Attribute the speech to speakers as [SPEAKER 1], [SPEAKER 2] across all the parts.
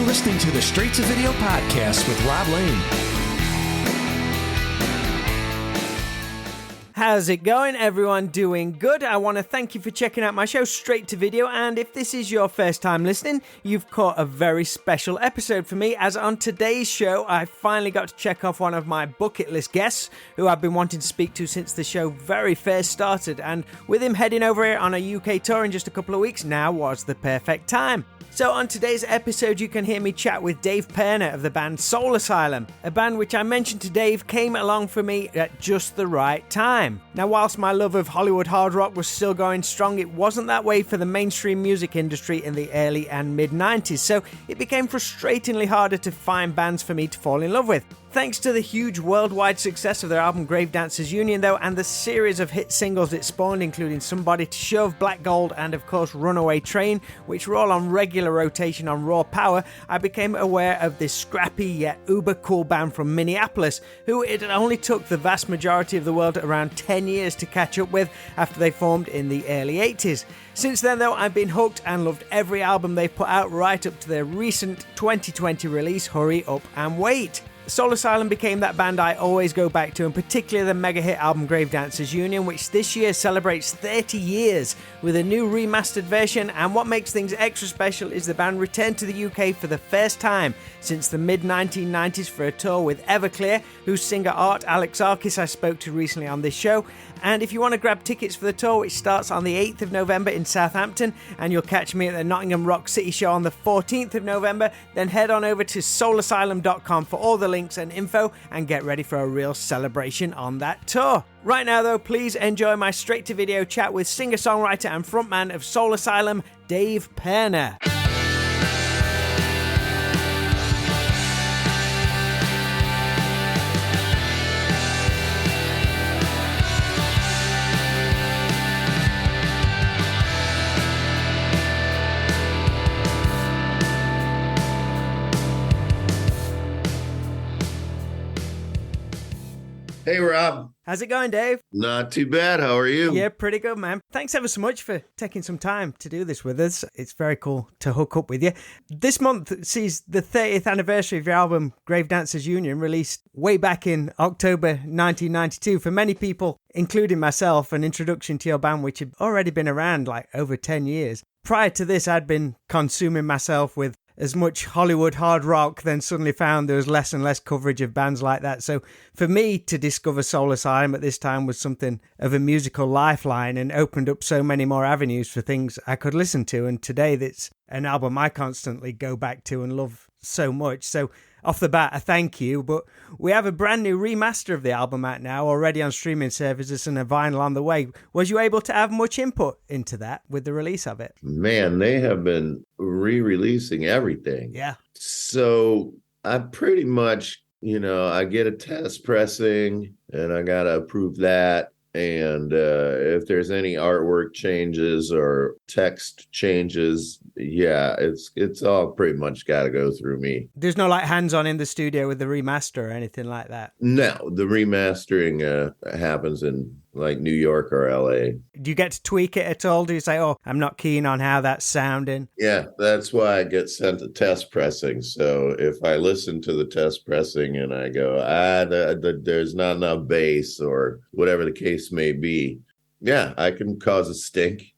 [SPEAKER 1] listening to the Straight to Video podcast with Rob Lane.
[SPEAKER 2] How's it going, everyone? Doing good? I want to thank you for checking out my show, Straight to Video, and if this is your first time listening, you've caught a very special episode for me, as on today's show, I finally got to check off one of my bucket list guests, who I've been wanting to speak to since the show very first started, and with him heading over here on a UK tour in just a couple of weeks, now was the perfect time. So on today's episode, you can hear me chat with Dave Pirner of the band Soul Asylum, a band which I mentioned to Dave came along for me at just the right time. Now, whilst my love of Hollywood hard rock was still going strong, it wasn't that way for the mainstream music industry in the early and mid-90s, so it became frustratingly harder to find bands for me to fall in love with. Thanks to the huge worldwide success of their album Grave Dancers Union, though, and the series of hit singles it spawned, including Somebody to Shove, Black Gold, and of course Runaway Train, which were all on regular rotation on Raw Power, I became aware of this scrappy yet uber cool band from Minneapolis, who it only took the vast majority of the world around 10 years to catch up with after they formed in the early 80s. Since then, though, I've been hooked and loved every album they've put out right up to their recent 2020 release, Hurry Up and Wait. Soul Asylum became that band I always go back to, and particularly the mega hit album Grave Dancers Union, which this year celebrates 30 years with a new remastered version, and what makes things extra special is the band returned to the UK for the first time since the mid-1990s for a tour with Everclear, whose singer Art Alexakis I spoke to recently on this show. And if you want to grab tickets for the tour, which starts on the 8th of November in Southampton, and you'll catch me at the Nottingham Rock City Show on the 14th of November, then head on over to soulasylum.com for all the links and info, and get ready for a real celebration on that tour. Right now, though, please enjoy my straight-to-video chat with singer-songwriter and frontman of Soul Asylum, Dave Pirner.
[SPEAKER 3] Hey, Rob.
[SPEAKER 2] How's it going, Dave?
[SPEAKER 3] Not too bad. How are you?
[SPEAKER 2] Yeah, pretty good, man. Thanks ever so much for taking some time to do this with us. It's very cool to hook up with you. This month sees the 30th anniversary of your album, Grave Dancers Union, released way back in October 1992. For many people, including myself, an introduction to your band, which had already been around like over 10 years. Prior to this, I'd been consuming myself with as much Hollywood hard rock, then suddenly found there was less and less coverage of bands like that. So for me to discover Soul Asylum at this time was something of a musical lifeline and opened up so many more avenues for things I could listen to. And today that's an album I constantly go back to and love so much. So off the bat, I thank you, but we have a brand new remaster of the album out now, already on streaming services and a vinyl on the way. Was you able to have much input into that with the release of it?
[SPEAKER 3] Man, they have been re-releasing everything.
[SPEAKER 2] Yeah.
[SPEAKER 3] So I pretty much, I get a test pressing and I got to approve that. And if there's any artwork changes or text changes, yeah, it's all pretty much got to go through me.
[SPEAKER 2] There's no like hands-on in the studio with the remaster or anything like that?
[SPEAKER 3] No, the remastering happens in like New York or LA.
[SPEAKER 2] Do you get to tweak it at all? Do you say, oh, I'm not keen on how that's sounding?
[SPEAKER 3] Yeah, that's why I get sent to test pressing. So if I listen to the test pressing and I go, there's not enough bass or whatever the case may be, yeah, I can cause a stink.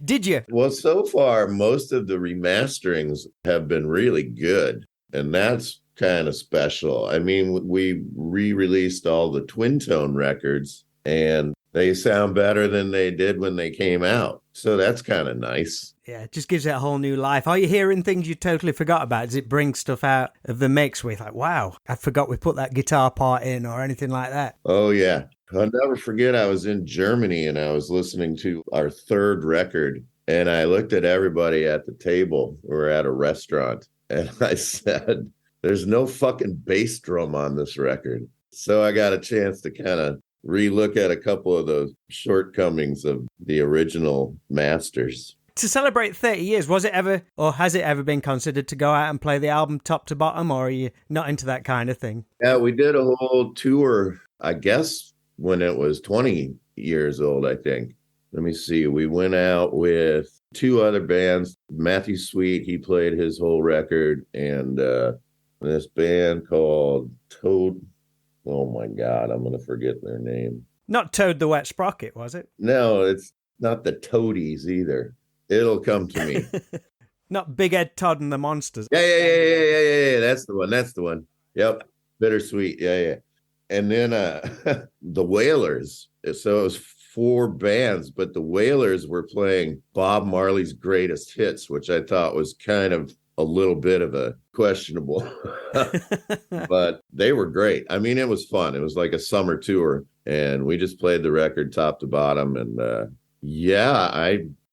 [SPEAKER 2] Did you?
[SPEAKER 3] Well, so far, most of the remasterings have been really good. And that's kind of special. I mean, we re-released all the Twin Tone records and they sound better than they did when they came out. So that's kind of nice.
[SPEAKER 2] Yeah, it just gives it a whole new life. Are you hearing things you totally forgot about? Does it bring stuff out of the mix where you're like, wow, I forgot we put that guitar part in or anything like that?
[SPEAKER 3] Oh, yeah. I'll never forget I was in Germany and I was listening to our third record and I looked at everybody at the table. We were at a restaurant and I said, there's no fucking bass drum on this record. So I got a chance to kind of relook at a couple of those shortcomings of the original masters.
[SPEAKER 2] To celebrate 30 years, was it ever, or has it ever been considered to go out and play the album top to bottom, or are you not into that kind of thing?
[SPEAKER 3] Yeah, we did a whole tour, I guess, when it was 20 years old, I think. Let me see. We went out with two other bands. Matthew Sweet, he played his whole record, and this band called Toad. Oh my God, I'm going to forget their name.
[SPEAKER 2] Not Toad the Wet Sprocket, was it?
[SPEAKER 3] No, it's not the Toadies either. It'll come to me.
[SPEAKER 2] Not Big Ed Todd and the Monsters.
[SPEAKER 3] Yeah. That's the one. That's the one. Yep. Bittersweet. Yeah. And then the Wailers. So it was four bands, but the Wailers were playing Bob Marley's greatest hits, which I thought was kind of a little bit of a questionable, but they were great. I mean, it was fun. It was like a summer tour, and we just played the record top to bottom. And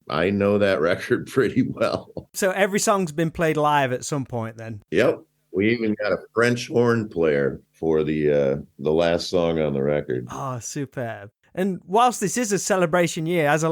[SPEAKER 3] I know that record pretty well.
[SPEAKER 2] So every song's been played live at some point then?
[SPEAKER 3] Yep. We even got a French horn player for the last song on the record.
[SPEAKER 2] Oh, superb. And whilst this is a celebration year, as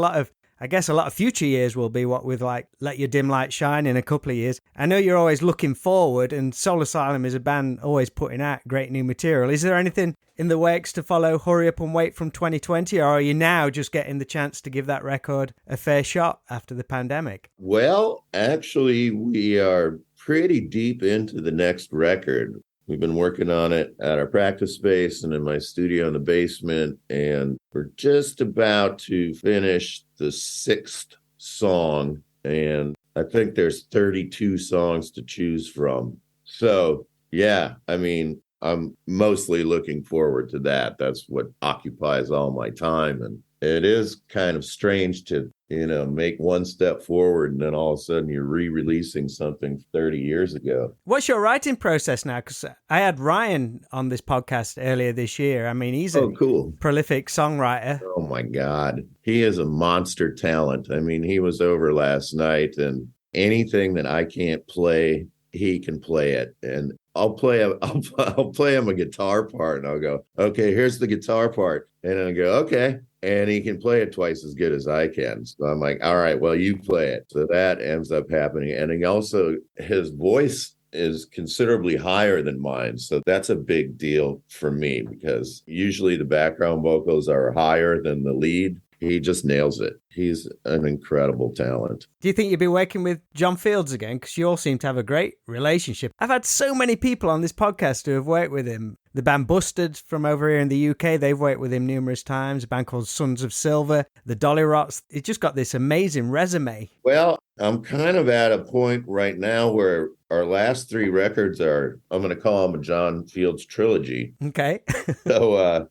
[SPEAKER 2] I guess a lot of future years will be, what with like Let Your Dim Light Shine in a couple of years. I know you're always looking forward, and Soul Asylum is a band always putting out great new material. Is there anything in the wakes to follow Hurry Up and Wait from 2020, or are you now just getting the chance to give that record a fair shot after the pandemic?
[SPEAKER 3] Well, actually, we are pretty deep into the next record. We've been working on it at our practice space and in my studio in the basement, and we're just about to finish the sixth song, and I think there's 32 songs to choose from. So, yeah, I mean, I'm mostly looking forward to that. That's what occupies all my time, and it is kind of strange to, make one step forward and then all of a sudden you're re-releasing something 30 years ago.
[SPEAKER 2] What's your writing process now? Because I had Ryan on this podcast earlier this year. I mean, he's a
[SPEAKER 3] cool,
[SPEAKER 2] prolific songwriter.
[SPEAKER 3] Oh my God. He is a monster talent. I mean, he was over last night, and anything that I can't play, he can play it. And I'll play him a guitar part, and I'll go, okay, here's the guitar part. And I'll go, okay. And he can play it twice as good as I can. So I'm like, all right, well, you play it. So that ends up happening. And he also, his voice is considerably higher than mine. So that's a big deal for me, because usually the background vocals are higher than the lead. He just nails it. He's an incredible talent.
[SPEAKER 2] Do you think you'll be working with John Fields again? Because you all seem to have a great relationship. I've had so many people on this podcast who have worked with him. The band Busted from over here in the UK, they've worked with him numerous times. A band called Sons of Silver, the Dolly Rots. He's just got this amazing resume.
[SPEAKER 3] Well, I'm kind of at a point right now where our last three records are, I'm going to call them a John Fields trilogy.
[SPEAKER 2] Okay.
[SPEAKER 3] So,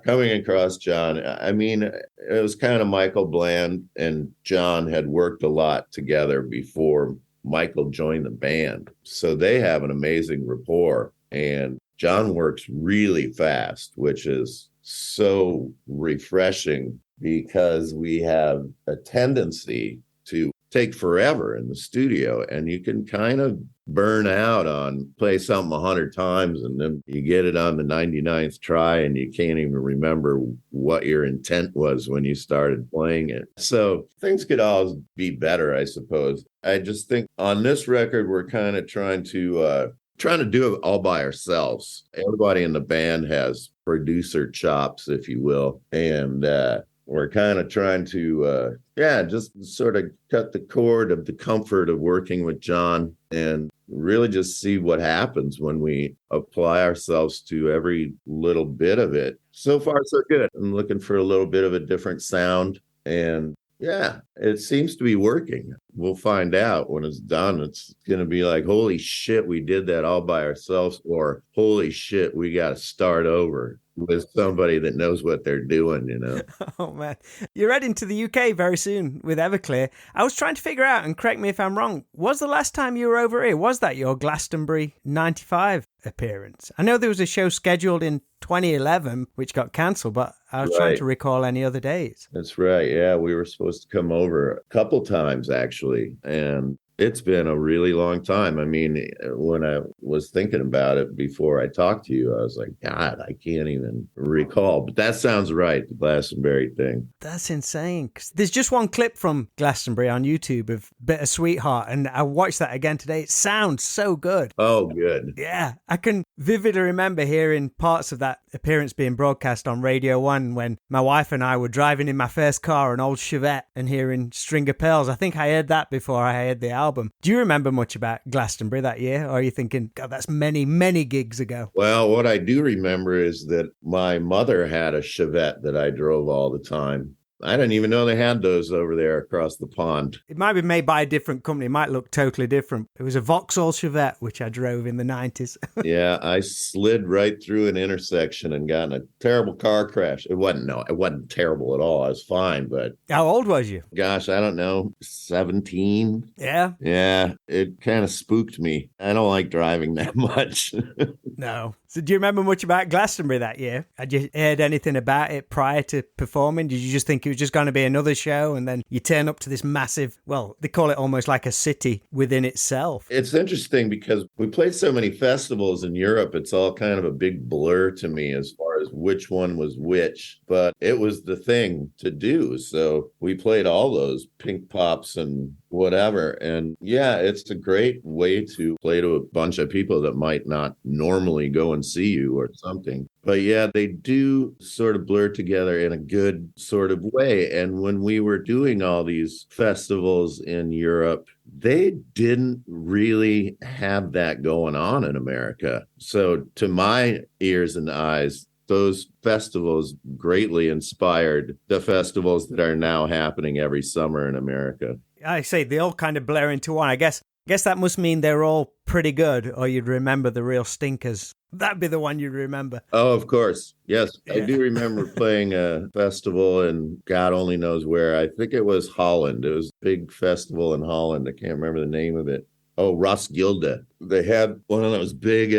[SPEAKER 3] coming across John, I mean, it was kind of Michael Bland and John had worked a lot together before Michael joined the band. So they have an amazing rapport, and John works really fast, which is so refreshing, because we have a tendency to take forever in the studio, and you can kind of burn out on play something 100 times, and then you get it on the 99th try and you can't even remember what your intent was when you started playing it. So things could always be better, I suppose. I just think on this record, we're kind of trying to do it all by ourselves. Everybody in the band has producer chops, if you will, and we're kind of trying to, just sort of cut the cord of the comfort of working with John and really just see what happens when we apply ourselves to every little bit of it. So far, so good. I'm looking for a little bit of a different sound, and yeah, it seems to be working. We'll find out when it's done. It's going to be like, holy shit, we did that all by ourselves, or holy shit, we got to start over with somebody that knows what they're doing,
[SPEAKER 2] Oh, man. You're heading to the UK very soon with Everclear. I was trying to figure out, and correct me if I'm wrong, was the last time you were over here, was that your Glastonbury 95 appearance? I know there was a show scheduled in 2011, which got cancelled, but I was trying to recall any other days.
[SPEAKER 3] That's right. Yeah, we were supposed to come over a couple times, actually. And It's been a really long time. I mean, when I was thinking about it before I talked to you, I was like, God, I can't even recall. But that sounds right, the Glastonbury thing.
[SPEAKER 2] That's insane. 'Cause there's just one clip from Glastonbury on YouTube of Bit of Sweetheart, and I watched that again today. It sounds so good.
[SPEAKER 3] Oh, good.
[SPEAKER 2] Yeah, I can vividly remember hearing parts of that appearance being broadcast on Radio 1 when my wife and I were driving in my first car, an old Chevette, and hearing String of Pearls. I think I heard that before I heard the album. Do you remember much about Glastonbury that year? Or are you thinking, God, that's many, many gigs ago?
[SPEAKER 3] Well, what I do remember is that my mother had a Chevette that I drove all the time. I didn't even know they had those over there across the pond.
[SPEAKER 2] It might be made by a different company. It might look totally different. It was a Vauxhall Chevette, which I drove in the 90s.
[SPEAKER 3] Yeah, I slid right through an intersection and got in a terrible car crash. It wasn't terrible at all. I was fine, but
[SPEAKER 2] How old was you?
[SPEAKER 3] gosh, I don't know, 17.
[SPEAKER 2] Yeah?
[SPEAKER 3] Yeah, it kind of spooked me. I don't like driving that much.
[SPEAKER 2] No. So do you remember much about Glastonbury that year? Had you heard anything about it prior to performing? Did you just think it was just going to be another show and then you turn up to this massive, well, they call it almost like a city within itself?
[SPEAKER 3] It's interesting because we played so many festivals in Europe. It's all kind of a big blur to me as far as which one was which, but it was the thing to do. So we played all those Pink Pops and whatever. And yeah, it's a great way to play to a bunch of people that might not normally go and see you or something. But yeah, they do sort of blur together in a good sort of way. And when we were doing all these festivals in Europe, they didn't really have that going on in America. So to my ears and eyes, those festivals greatly inspired the festivals that are now happening every summer in America.
[SPEAKER 2] I say they all kind of blur into one. I guess that must mean they're all pretty good, or you'd remember the real stinkers. That'd be the one you'd remember.
[SPEAKER 3] Oh, of course. Yes.
[SPEAKER 2] Yeah.
[SPEAKER 3] I do remember playing a festival in God only knows where. I think it was Holland. It was a big festival in Holland. I can't remember the name of it. Oh, Roskilde. They had one of those big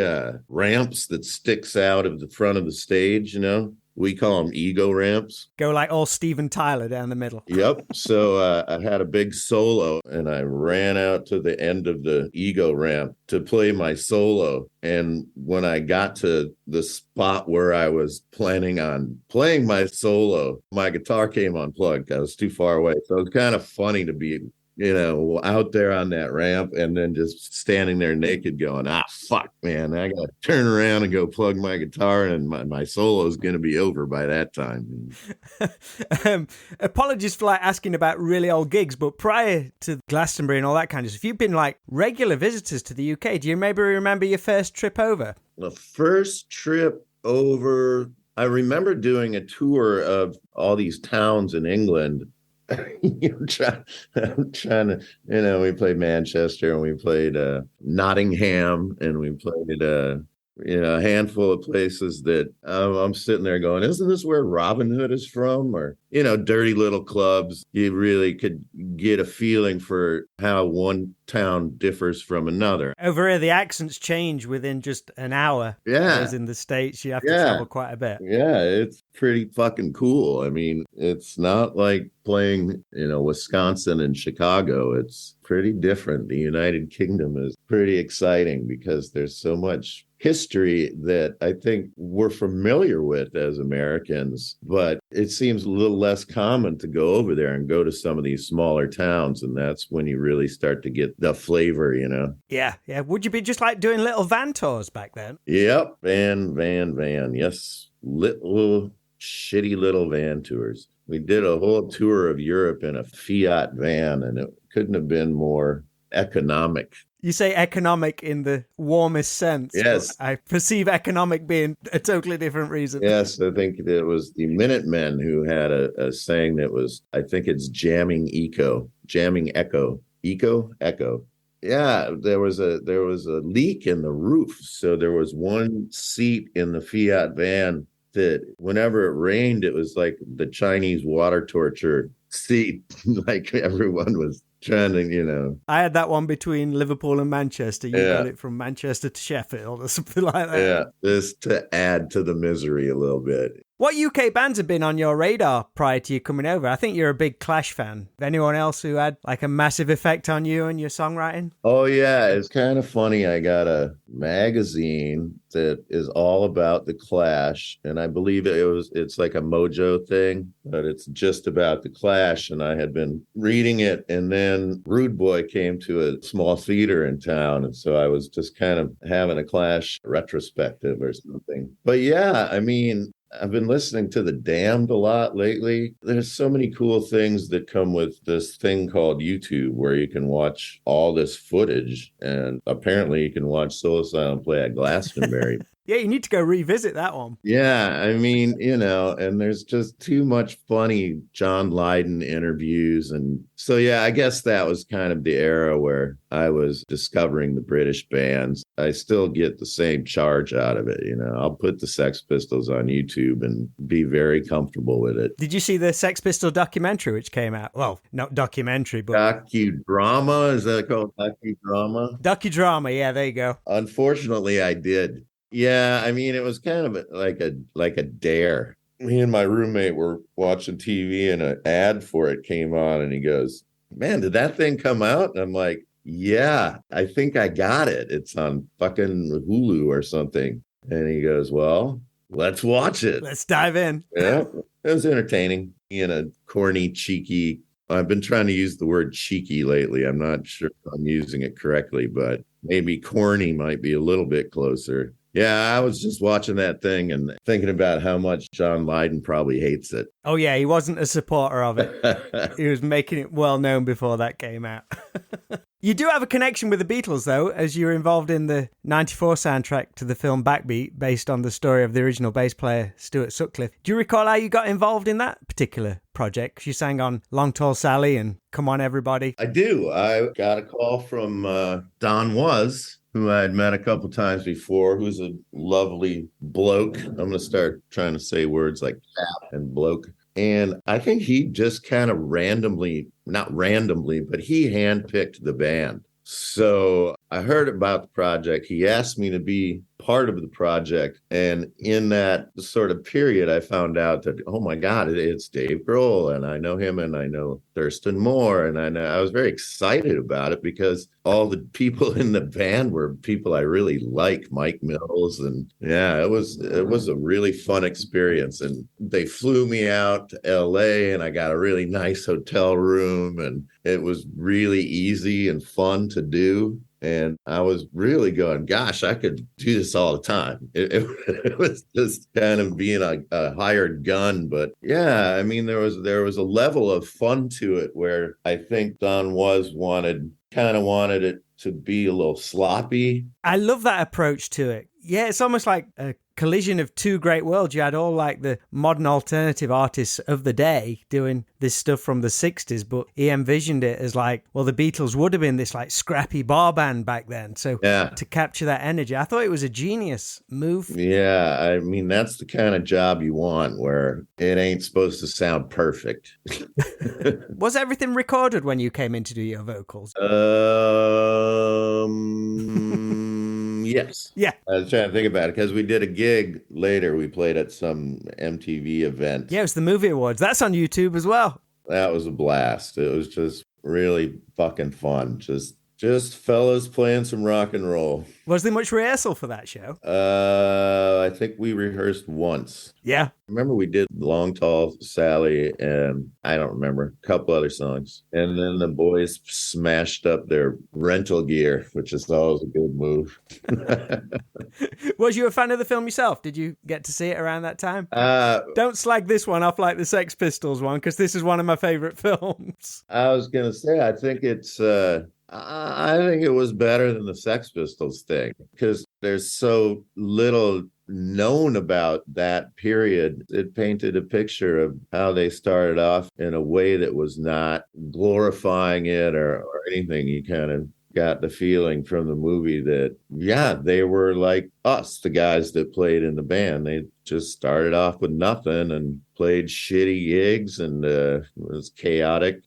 [SPEAKER 3] ramps that sticks out of the front of the stage, you know? We call them ego ramps.
[SPEAKER 2] Go like all Steven Tyler down the middle.
[SPEAKER 3] Yep. So I had a big solo and I ran out to the end of the ego ramp to play my solo. And when I got to the spot where I was planning on playing my solo, my guitar came unplugged. I was too far away. So it was kind of funny to be, you know, out there on that ramp and then just standing there naked going, fuck, man, I got to turn around and go plug my guitar and my solo is going to be over by that time.
[SPEAKER 2] Apologies for like asking about really old gigs, but prior to Glastonbury and all that kind of stuff, you've been like regular visitors to the UK. Do you maybe remember your first trip over?
[SPEAKER 3] The first trip over, I remember doing a tour of all these towns in England. I'm trying to, you know, we played Manchester and we played Nottingham and we played a handful of places that I'm sitting there going, isn't this where Robin Hood is from? Or, you know, dirty little clubs. You really could get a feeling for how one town differs from another.
[SPEAKER 2] Over here, the accents change within just an hour.
[SPEAKER 3] Yeah.
[SPEAKER 2] Whereas in the States, you have to travel quite a bit.
[SPEAKER 3] Yeah, it's pretty fucking cool. I mean, it's not like playing, you know, Wisconsin and Chicago. It's pretty different. The United Kingdom is pretty exciting because there's so much history that I think we're familiar with as Americans, but it seems a little less common to go over there and go to some of these smaller towns. And that's when you really start to get the flavor, you know?
[SPEAKER 2] Yeah. Would you be just like doing little van tours back then?
[SPEAKER 3] Yep. Van. Yes. Little shitty little van tours. We did a whole tour of Europe in a Fiat van, and it couldn't have been more economic.
[SPEAKER 2] You say economic in the warmest sense.
[SPEAKER 3] Yes.
[SPEAKER 2] I perceive economic being a totally different reason.
[SPEAKER 3] Yes, I think it was the Minutemen who had a saying that was, I think it's jamming echo. Echo. Yeah, there was a leak in the roof. So there was one seat in the Fiat van that whenever it rained, it was like the Chinese water torture seat. Like everyone was trying to, you know.
[SPEAKER 2] I had that one between Liverpool and Manchester. You got it from Manchester to Sheffield or something like that.
[SPEAKER 3] Yeah, just to add to the misery a little bit.
[SPEAKER 2] What UK bands have been on your radar prior to you coming over? I think you're a big Clash fan. Anyone else who had like a massive effect on you and your songwriting?
[SPEAKER 3] Oh yeah, it's kind of funny. I got a magazine that is all about the Clash, and I believe it's like a Mojo thing, but it's just about the Clash. And I had been reading it, and then Rude Boy came to a small theater in town, and so I was just kind of having a Clash retrospective or something. But yeah, I mean, I've been listening to The Damned a lot lately. There's so many cool things that come with this thing called YouTube where you can watch all this footage, and apparently you can watch Soul Asylum play at Glastonbury.
[SPEAKER 2] Yeah, you need to go revisit that one.
[SPEAKER 3] Yeah, I mean, and there's just too much funny John Lydon interviews. And so, yeah, I guess that was kind of the era where I was discovering the British bands. I still get the same charge out of it. I'll put the Sex Pistols on YouTube and be very comfortable with it.
[SPEAKER 2] Did you see the Sex Pistol documentary which came out? Well, not documentary, but...
[SPEAKER 3] Docudrama? Is that called docudrama?
[SPEAKER 2] Docudrama, yeah, there you go.
[SPEAKER 3] Unfortunately, I did. Yeah, I mean, it was kind of like a dare. Me and my roommate were watching TV and an ad for it came on, and he goes, "Man, did that thing come out?" And I'm like, "Yeah, I think I got it. It's on fucking Hulu or something." And he goes, "Well, let's watch it.
[SPEAKER 2] Let's dive in."
[SPEAKER 3] Yeah, it was entertaining. In a corny, cheeky. I've been trying to use the word cheeky lately. I'm not sure if I'm using it correctly, but maybe corny might be a little bit closer. Yeah, I was just watching that thing and thinking about how much John Lydon probably hates it.
[SPEAKER 2] Oh, yeah, he wasn't a supporter of it. He was making it well known before that came out. You do have a connection with the Beatles, though, as you're involved in the 94 soundtrack to the film BackBeat, based on the story of the original bass player, Stuart Sutcliffe. Do you recall how you got involved in that particular project? 'Cause you sang on Long Tall Sally and Come On Everybody.
[SPEAKER 3] I do. I got a call from Don Was, who I had met a couple times before, who's a lovely bloke. I'm going to start trying to say words like chap and bloke. And I think he just kind of not randomly, but he handpicked the band. So I heard about the project. He asked me to be part of the project. And in that sort of period, I found out that, oh my God, it's Dave Grohl. And I know him and I know Thurston Moore. And I was very excited about it because all the people in the band were people I really like, Mike Mills. And yeah, it was a really fun experience. And they flew me out to LA and I got a really nice hotel room and it was really easy and fun to do. And I was really going, gosh, I could do this all the time. It was just kind of being a hired gun. But yeah, I mean, there was a level of fun to it where I think Don wanted it to be a little sloppy.
[SPEAKER 2] I love that approach to it. Yeah, it's almost like a collision of two great worlds. You had all like the modern alternative artists of the day doing this stuff from the 60s, but he envisioned it as like, well, the Beatles would have been this like scrappy bar band back then. So yeah, to capture that energy, I thought it was a genius move.
[SPEAKER 3] Yeah, I mean, that's the kind of job you want where it ain't supposed to sound perfect.
[SPEAKER 2] Was everything recorded when you came in to do your vocals?
[SPEAKER 3] Yes.
[SPEAKER 2] Yeah.
[SPEAKER 3] I was trying to think about it because we did a gig later. We played at some MTV event.
[SPEAKER 2] Yeah, it was the Movie Awards. That's on YouTube as well.
[SPEAKER 3] That was a blast. It was just really fucking fun. Just fellas playing some rock and roll.
[SPEAKER 2] Was there much rehearsal for that show?
[SPEAKER 3] I think we rehearsed once.
[SPEAKER 2] Yeah.
[SPEAKER 3] Remember we did Long Tall Sally and I don't remember, a couple other songs. And then the boys smashed up their rental gear, which is always a good move.
[SPEAKER 2] Was you a fan of the film yourself? Did you get to see it around that time? Don't slag this one off like the Sex Pistols one, because this is one of my favorite films.
[SPEAKER 3] I was going to say, I think it was better than the Sex Pistols thing because there's so little known about that period. It painted a picture of how they started off in a way that was not glorifying it or anything. You kind of got the feeling from the movie that, yeah, they were like us, the guys that played in the band. They just started off with nothing and played shitty gigs and it was chaotic,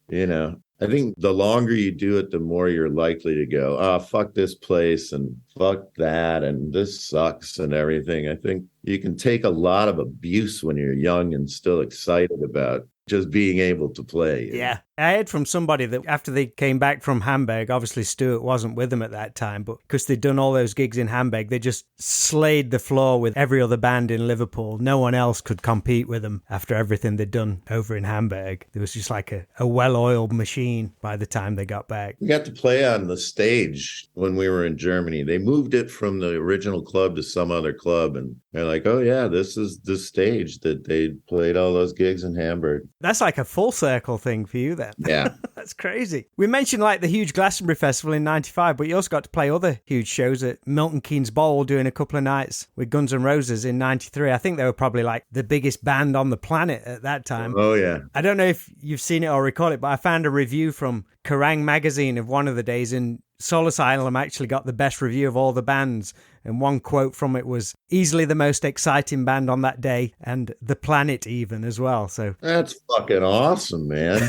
[SPEAKER 3] I think the longer you do it, the more you're likely to go, fuck this place and fuck that and this sucks and everything. I think you can take a lot of abuse when you're young and still excited about just being able to play.
[SPEAKER 2] Yeah. I heard from somebody that after they came back from Hamburg, obviously Stuart wasn't with them at that time, but because they'd done all those gigs in Hamburg, they just slayed the floor with every other band in Liverpool. No one else could compete with them after everything they'd done over in Hamburg. It was just like a well-oiled machine by the time they got back.
[SPEAKER 3] We got to play on the stage when we were in Germany. They moved it from the original club to some other club, and they're like, oh yeah, this is the stage that they played all those gigs in Hamburg.
[SPEAKER 2] That's like a full circle thing for you then.
[SPEAKER 3] Yeah.
[SPEAKER 2] That's crazy. We mentioned like the huge Glastonbury Festival in 95, but you also got to play other huge shows at Milton Keynes Bowl doing a couple of nights with Guns N' Roses in 93. I think they were probably like the biggest band on the planet at that time.
[SPEAKER 3] Oh yeah.
[SPEAKER 2] I don't know if you've seen it or recall it, but I found a review from Kerrang! Magazine of one of the days, and Soul Asylum actually got the best review of all the bands. And one quote from it was, easily the most exciting band on that day, and the planet even as well. So
[SPEAKER 3] that's fucking awesome, man.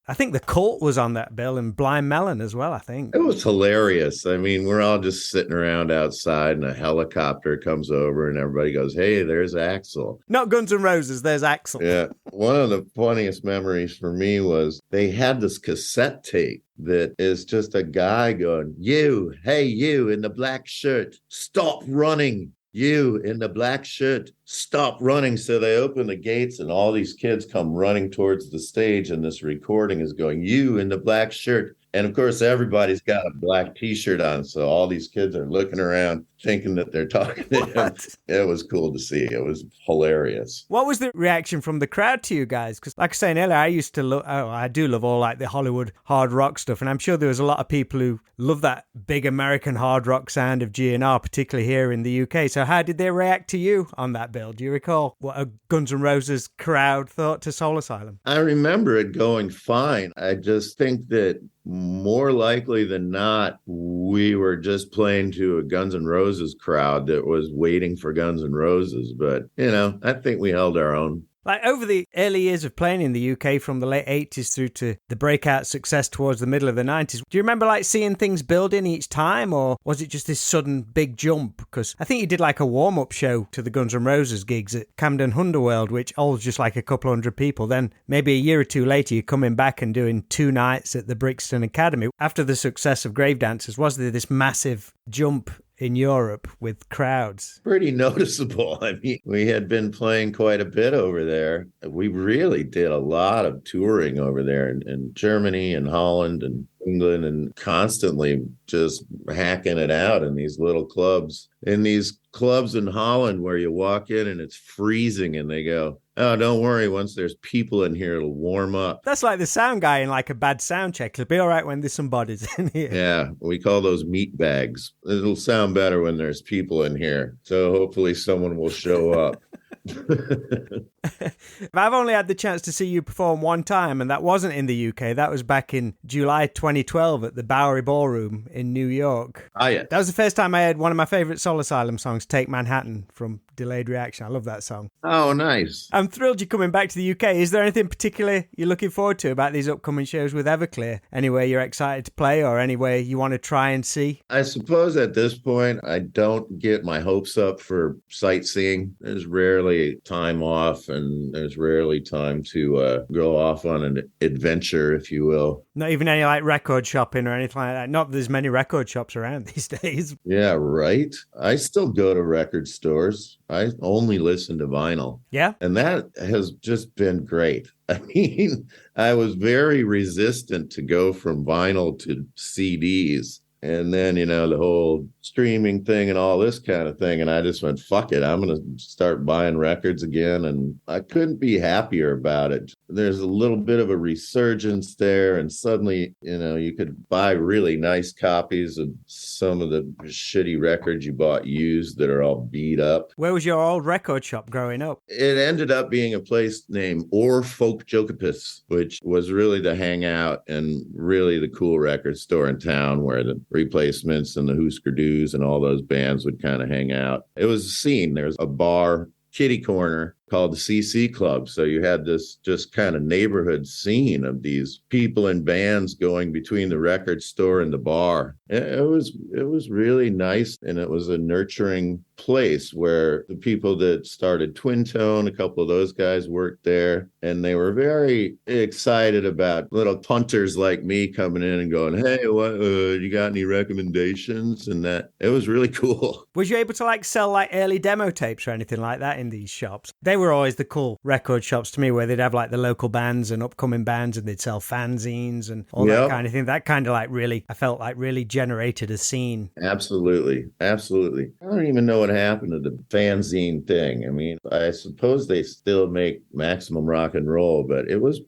[SPEAKER 2] I think The Cult was on that bill, and Blind Melon as well, I think.
[SPEAKER 3] It was hilarious. I mean, we're all just sitting around outside and a helicopter comes over and everybody goes, hey, there's Axl.
[SPEAKER 2] Not Guns N' Roses, there's Axl.
[SPEAKER 3] Yeah. One of the funniest memories for me was they had this cassette tape that is just a guy going, you, hey, you in the black shirt, stop running. You in the black shirt, stop running. So they open the gates and all these kids come running towards the stage, and this recording is going, you in the black shirt. And of course, everybody's got a black t-shirt on. So all these kids are looking around thinking that they're talking to him. It was cool to see. It was hilarious.
[SPEAKER 2] What was the reaction from the crowd to you guys? Because like I was saying earlier, I used to love, I do love all like the Hollywood hard rock stuff. And I'm sure there was a lot of people who love that big American hard rock sound of GNR, particularly here in the UK. So how did they react to you on that bill? Do you recall what a Guns N' Roses crowd thought to Soul Asylum?
[SPEAKER 3] I remember it going fine. I just think that more likely than not, we were just playing to a Guns N' Roses crowd that was waiting for Guns N' Roses. But, you know, I think we held our own.
[SPEAKER 2] Like over the early years of playing in the UK from the late 80s through to the breakout success towards the middle of the 90s, do you remember like seeing things building each time, or was it just this sudden big jump? Because I think you did like a warm-up show to the Guns N' Roses gigs at Camden Underworld, which holds just like a couple hundred people. Then maybe a year or two later you're coming back and doing 2 nights at the Brixton Academy. After the success of Grave Dancers, was there this massive jump in Europe with crowds?
[SPEAKER 3] Pretty noticeable. I mean, we had been playing quite a bit over there. We really did a lot of touring over there in Germany and Holland and England, and constantly just hacking it out in these little clubs. In these clubs in Holland where you walk in and it's freezing and they go, oh, don't worry, once there's people in here, it'll warm up.
[SPEAKER 2] That's like the sound guy in like a bad sound check. It'll be all right when there's some bodies in here.
[SPEAKER 3] Yeah, we call those meat bags. It'll sound better when there's people in here. So hopefully someone will show up.
[SPEAKER 2] I've only had the chance to see you perform one time, and that wasn't in the UK. That was back in July 2012 at the Bowery Ballroom in New York.
[SPEAKER 3] Ah, yeah.
[SPEAKER 2] That was the first time I heard one of my favourite Soul Asylum songs, Take Manhattan, from Delayed Reaction. I love that song.
[SPEAKER 3] Oh, nice.
[SPEAKER 2] I'm thrilled you're coming back to the UK. Is there anything particular you're looking forward to about these upcoming shows with Everclear? Anywhere you're excited to play, or anywhere you want to try and see?
[SPEAKER 3] I suppose at this point, I don't get my hopes up for sightseeing. There's rarely time off, and there's rarely time to go off on an adventure, if you will.
[SPEAKER 2] Not even any like record shopping or anything like that. Not that there's many record shops around these days.
[SPEAKER 3] Yeah, right. I still go to record stores. I only listen to vinyl.
[SPEAKER 2] Yeah.
[SPEAKER 3] And that has just been great. I mean, I was very resistant to go from vinyl to CDs. And then, you know, the whole streaming thing and all this kind of thing. And I just went, fuck it. I'm going to start buying records again. And I couldn't be happier about it. There's a little bit of a resurgence there. And suddenly, you know, you could buy really nice copies of some of the shitty records you bought used that are all beat up.
[SPEAKER 2] Where was your old record shop growing up?
[SPEAKER 3] It ended up being a place named Or Folk Jokopis, which was really the hangout and really the cool record store in town where the Replacements and the Husker Dus and all those bands would kind of hang out. It was a scene. There was a bar, kitty corner, called the CC Club. So you had this just kind of neighborhood scene of these people in bands going between the record store and the bar. It was really nice, and it was a nurturing place where the people that started Twin Tone, a couple of those guys worked there, and they were very excited about little punters like me coming in and going, "Hey, what you got any recommendations?" And that it was really cool.
[SPEAKER 2] Was you able to like sell like early demo tapes or anything like that in these shops? They were always the cool record shops to me, where they'd have like the local bands and upcoming bands, and they'd sell fanzines and all that kind of thing. That kind of like really, I felt like really generated a scene.
[SPEAKER 3] Absolutely. I don't even know what happened to the fanzine thing. I mean, I suppose they still make Maximum Rock and Roll, but it was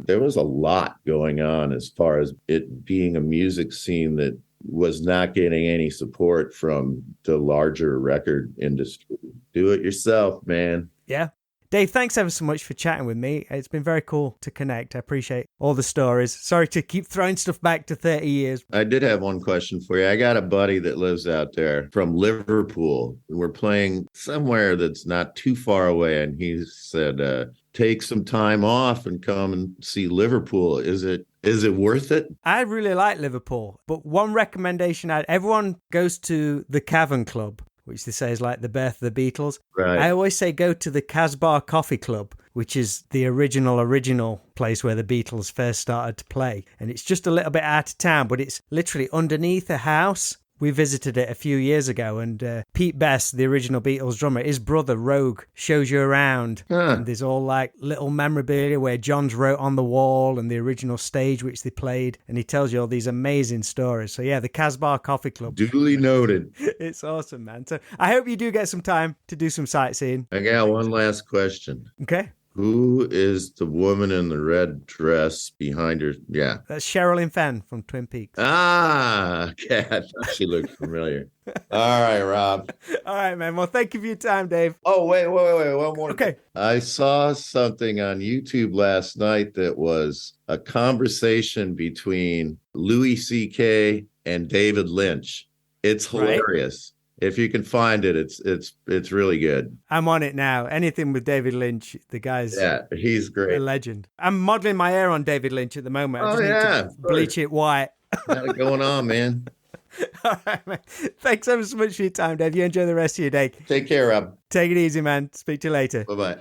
[SPEAKER 3] there was a lot going on as far as it being a music scene that was not getting any support from the larger record industry. Do it yourself, man.
[SPEAKER 2] Yeah. Dave, thanks ever so much for chatting with me. It's been very cool to connect. I appreciate all the stories. Sorry to keep throwing stuff back to 30 years.
[SPEAKER 3] I did have one question for you. I got a buddy that lives out there from Liverpool. We're playing somewhere that's not too far away, and he said, take some time off and come and see Liverpool. Is it worth it?
[SPEAKER 2] I really like Liverpool, but one recommendation, everyone goes to the Cavern Club, which they say is like the birth of the Beatles.
[SPEAKER 3] Right.
[SPEAKER 2] I always say go to the Casbah Coffee Club, which is the original place where the Beatles first started to play. And it's just a little bit out of town, but it's literally underneath a house. We visited it a few years ago, and Pete Best, the original Beatles drummer, his brother Rogue, shows you around. And there's all like little memorabilia where John's wrote on the wall and the original stage which they played, and he tells you all these amazing stories. So yeah, the Casbah Coffee Club.
[SPEAKER 3] Duly noted.
[SPEAKER 2] It's awesome, man. So I hope you do get some time to do some sightseeing.
[SPEAKER 3] I got one last question.
[SPEAKER 2] Okay.
[SPEAKER 3] Who is the woman in the red dress behind her? Yeah.
[SPEAKER 2] That's Sherilyn Fenn from Twin Peaks.
[SPEAKER 3] Okay. I thought she looked familiar. All right, Rob.
[SPEAKER 2] All right, man. Well, thank you for your time, Dave.
[SPEAKER 3] Oh, wait. One more.
[SPEAKER 2] Okay.
[SPEAKER 3] I saw something on YouTube last night that was a conversation between Louis C.K. and David Lynch. It's hilarious. Right. If you can find it, it's really good.
[SPEAKER 2] I'm on it now. Anything with David Lynch, the guy's
[SPEAKER 3] he's great.
[SPEAKER 2] A legend. I'm modeling my hair on David Lynch at the moment. I just need to bleach it white.
[SPEAKER 3] Got it going on, man.
[SPEAKER 2] All right, man. Thanks ever so much for your time, Dave. You enjoy the rest of your day.
[SPEAKER 3] Take care, Rob.
[SPEAKER 2] Take it easy, man. Speak to you later.
[SPEAKER 3] Bye-bye.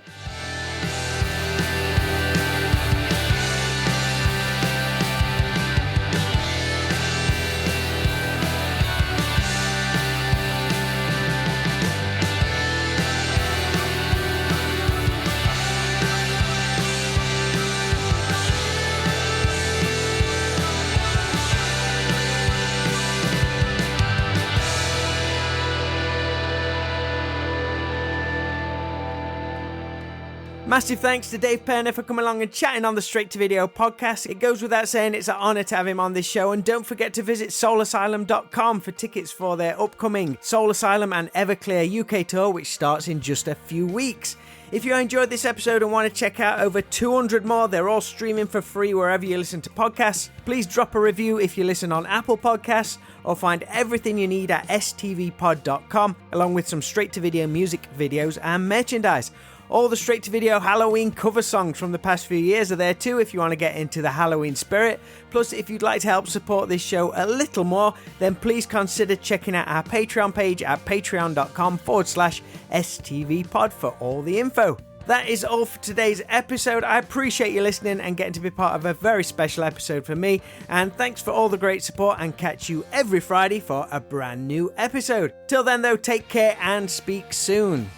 [SPEAKER 2] Massive thanks to Dave Pirner for coming along and chatting on the Straight to Video podcast. It goes without saying it's an honour to have him on this show, and don't forget to visit soulasylum.com for tickets for their upcoming Soul Asylum and Everclear UK tour, which starts in just a few weeks. If you enjoyed this episode and want to check out over 200 more, they're all streaming for free wherever you listen to podcasts. Please drop a review if you listen on Apple Podcasts, or find everything you need at stvpod.com, along with some Straight to Video music videos and merchandise. All the Straight to Video Halloween cover songs from the past few years are there too if you want to get into the Halloween spirit. Plus, if you'd like to help support this show a little more, then please consider checking out our Patreon page at patreon.com/STVpod for all the info. That is all for today's episode. I appreciate you listening and getting to be part of a very special episode for me. And thanks for all the great support, and catch you every Friday for a brand new episode. Till then though, take care and speak soon.